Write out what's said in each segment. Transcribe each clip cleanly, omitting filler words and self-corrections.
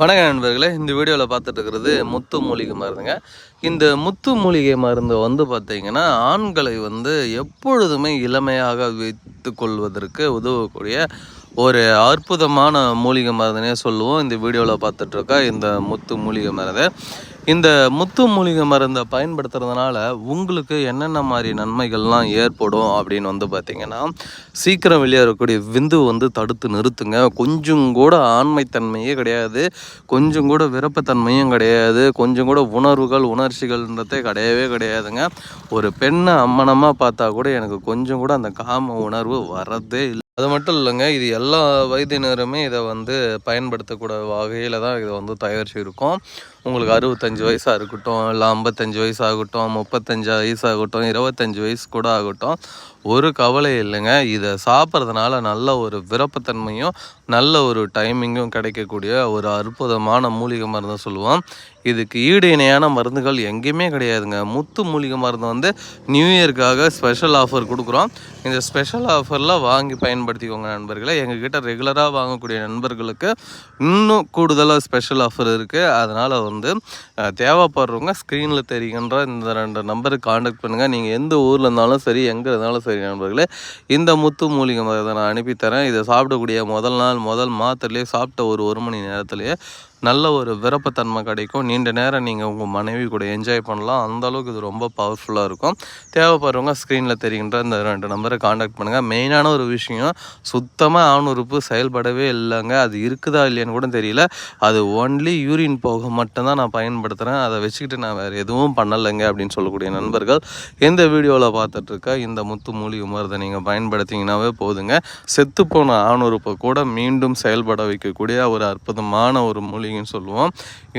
வணக்கம் நண்பர்களே, இந்த வீடியோவில் பார்த்துட்டு இருக்கிறது முத்து மூலிகை மருந்துங்க. இந்த முத்து மூலிகை மருந்து பார்த்தீங்கன்னா ஆண்களை எப்பொழுதுமே இளமையாக வைத்து கொள்வதற்கு உதவக்கூடிய ஒரு அற்புதமான மூலிகை மருந்துனே சொல்லுவோம். இந்த வீடியோவில் பார்த்துட்ருக்கா இந்த முத்து மூலிகை மருந்து. இந்த முத்து மூலிகை மருந்தை பயன்படுத்துறதுனால உங்களுக்கு என்னென்ன மாதிரி நன்மைகள்லாம் ஏற்படும் அப்படின்னு பார்த்தீங்கன்னா, சீக்கிரம் வெளியேறக்கூடிய விந்து தடுத்து நிறுத்துங்க. கொஞ்சம் கூட ஆண்மைத்தன்மையே கிடையாது, கொஞ்சம் கூட விருப்பத்தன்மையும் கிடையாது, கொஞ்சம் கூட உணர்ச்சிகள்ன்றதே கிடையவே கிடையாதுங்க. ஒரு பெண்ணை அம்மனமாக பார்த்தா கூட எனக்கு கொஞ்சம் கூட அந்த காம உணர்வு வரதே இல்லை. அது மட்டும் இல்லைங்க, இது எல்லா வயதினருமே இதை பயன்படுத்தக்கூட வகையில் தான் இதை தயாரிச்சிருக்கோம். உங்களுக்கு 65 வயசாக இருக்கட்டும், இல்லை 55 வயசாகட்டும், 35 வயசாகட்டும், 25 வயசு கூட ஆகட்டும், ஒரு கவலை இல்லைங்க. இதை சாப்பிட்றதுனால நல்ல ஒரு விருப்பத்தன்மையும் நல்ல ஒரு டைமிங்கும் கிடைக்கக்கூடிய ஒரு அற்புதமான மூலிகை மருந்து சொல்லுவோம். இதுக்கு ஈடு இணையான மருந்துகள் எங்கேயுமே கிடையாதுங்க. முத்து மூலிகை மருந்து நியூ இயர்க்காக ஸ்பெஷல் ஆஃபர் கொடுக்குறோம். இந்த ஸ்பெஷல் ஆஃபரில் வாங்கி பயன்படுத்திக்கோங்க நண்பர்களே. எங்ககிட்ட ரெகுலராக வாங்கக்கூடிய நண்பர்களுக்கு இன்னும் கூடுதலாக ஸ்பெஷல் ஆஃபர் இருக்குது. அதனால் தேவைப்படுறவங்க ஸ்க்ரீனில் தெரிகின்ற இந்த 2 நம்பருக்கு காண்டாக்ட் பண்ணுங்கள். நீங்கள் எந்த ஊரில் இருந்தாலும் சரி, எங்கே இருந்தாலும் சரி நண்பர்களே, இந்த முத்து மூலிகை மருந்தை நான் அனுப்பித்தரேன். இதை சாப்பிடக்கூடிய முதல் மாத்திரையிலே சாப்பிட்ட ஒரு மணி நேரத்துலேயே நல்ல ஒரு விருப்பத்தன்மை கிடைக்கும். நீண்ட நேரம் நீங்கள் உங்கள் மனைவி கூட என்ஜாய் பண்ணலாம். அந்தளவுக்கு இது ரொம்ப பவர்ஃபுல்லாக இருக்கும். தேவைப்படுறவங்க ஸ்க்ரீனில் தெரிகின்ற இந்த 2 நம்பரை காண்டாக்ட் பண்ணுங்கள். மெயினான ஒரு விஷயம், சுத்தமாக ஆணுறுப்பு செயல்படவே இல்லைங்க. அது இருக்குதா இல்லையான்னு கூட தெரியல. அது ஒன்லி யூரின் போக மட்டும்தான் நான் பயன்படுத்துகிறேன். அதை வச்சுக்கிட்டு நான் வேறு எதுவும் பண்ணலைங்க அப்படின்னு சொல்லக்கூடிய நண்பர்கள் எந்த வீடியோவில் பார்த்துட்ருக்க இந்த முத்து மூலிகை மருந்தை நீங்கள் பயன்படுத்திங்கன்னாவே போதுங்க. செத்துப்போன ஆணுறுப்பை கூட மீண்டும் செயல்பட வைக்கக்கூடிய ஒரு அற்புதமான ஒரு மூலிகைன்னு சொல்லுவோம்.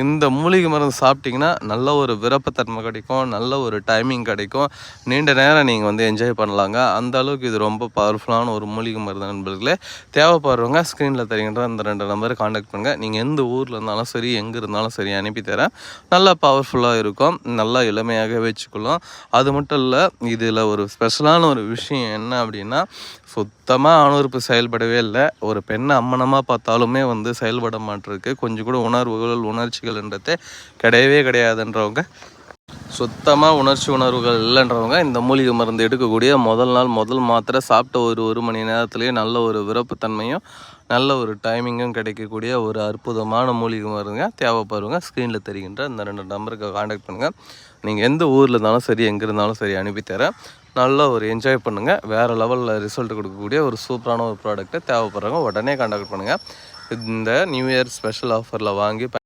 இந்த மூலிகை மருந்து சாப்பிட்டிங்கன்னா நல்ல ஒரு விருப்பத்தன்மை கிடைக்கும், நல்ல ஒரு டைமிங் கிடைக்கும், நீண்ட நேரம் நீங்கள் என்ஜாய் பண்ணலாங்க. அந்த அளவுக்கு இது ரொம்ப பவர்ஃபுல்லான ஒரு மூலிகை மருந்து நண்பர்களே. தேவைப்படுறவங்க ஸ்க்ரீனில் தெரிகின்ற அந்த 2 நம்பரை காண்டாக்ட் பண்ணுங்கள். நீங்கள் எந்த ஊரில் இருந்தாலும் சரி, எங்கே இருந்தாலும் சரி அனுப்பித்தரேன். நல்லா பவர்ஃபுல்லாக இருக்கும், நல்லா இளமையாக வச்சுக்கலாம். அது மட்டும் இல்லை, இதில் ஒரு ஸ்பெஷலான ஒரு விஷயம் என்ன அப்படின்னா, சுத்தமாக ஆணுறுப்பு செயல்படவே இல்லை. ஒரு பெண்ணை அம்மனமாக பார்த்தாலுமே செயல்பட மாட்டிருக்கு. கொஞ்சம் கூட உணர்ச்சிகள்ன்றதே கிடையவே கிடையாதுன்றவங்க, சுத்தமாக உணர்வுகள் இல்லைன்றவங்க இந்த மூலிகை மருந்து எடுக்கக்கூடிய முதல் மாத்திரை சாப்பிட்ட ஒரு மணி நேரத்துலேயே நல்ல ஒரு விருப்பத்தன்மையும் நல்ல ஒரு டைமிங்கும் கிடைக்கக்கூடிய ஒரு அற்புதமான மூலிகை மருந்துங்க. தேவைப்படுறவங்க ஸ்க்ரீனில் தெரிகின்ற இந்த 2 நம்பருக்கு காண்டாக்ட் பண்ணுங்கள். நீங்கள் எந்த ஊரில் இருந்தாலும் சரி, எங்கே இருந்தாலும் சரி அனுப்பித்தரேன். நல்லா ஒரு என்ஜாய் பண்ணுங்கள். வேறு லெவலில் ரிசல்ட் கொடுக்கக்கூடிய ஒரு சூப்பரான ஒரு ப்ராடக்ட்டை தேவைப்படுறவங்க உடனே காண்டாக்ட் பண்ணுங்கள். இந்த நியூ இயர் ஸ்பெஷல் ஆஃபரில் வாங்கி